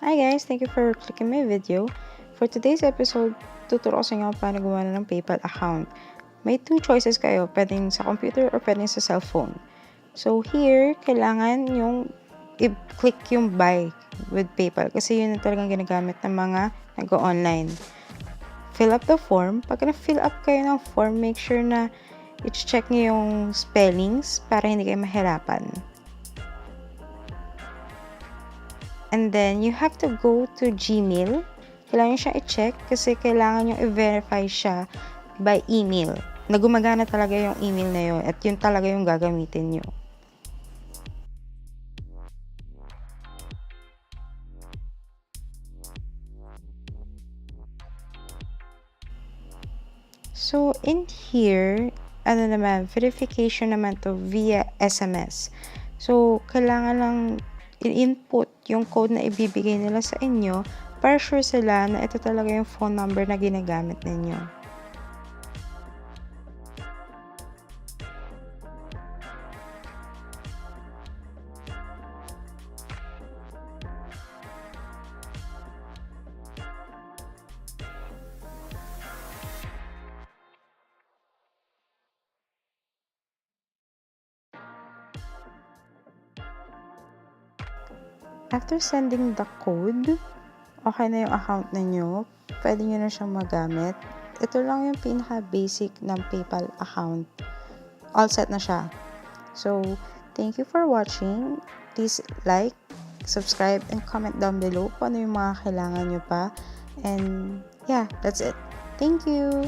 Hi guys! Thank you for clicking my video. For today's episode, tuturo ko sa inyo paano gumawa ng PayPal account. May two choices kayo, pwedeng sa computer or pwedeng sa cellphone. So here, kailangan yung i-click yung buy with PayPal kasi yun yung talagang ginagamit ng mga nag-online. Fill up the form. Pag na-fill up kayo ng form, make sure na i-check nyo yung spellings para hindi kayo mahirapan. And then, you have to go to Gmail. Kailangan siya i-check kasi kailangan nyo i-verify siya by email. Na gumagana talaga yung email na yun at yun talaga yung gagamitin nyo. So, in here, verification naman to via SMS. So, kailangan lang i-input yung code na ibibigay nila sa inyo para sure sila na ito talaga yung phone number na ginagamit ninyo. After sending the code, okay na yung account ninyo, pwede nyo na siyang magamit. Ito lang yung pinaka-basic ng PayPal account. All set na siya. So, thank you for watching. Please like, subscribe, and comment down below kung ano yung mga kailangan nyo pa. And yeah, that's it. Thank you!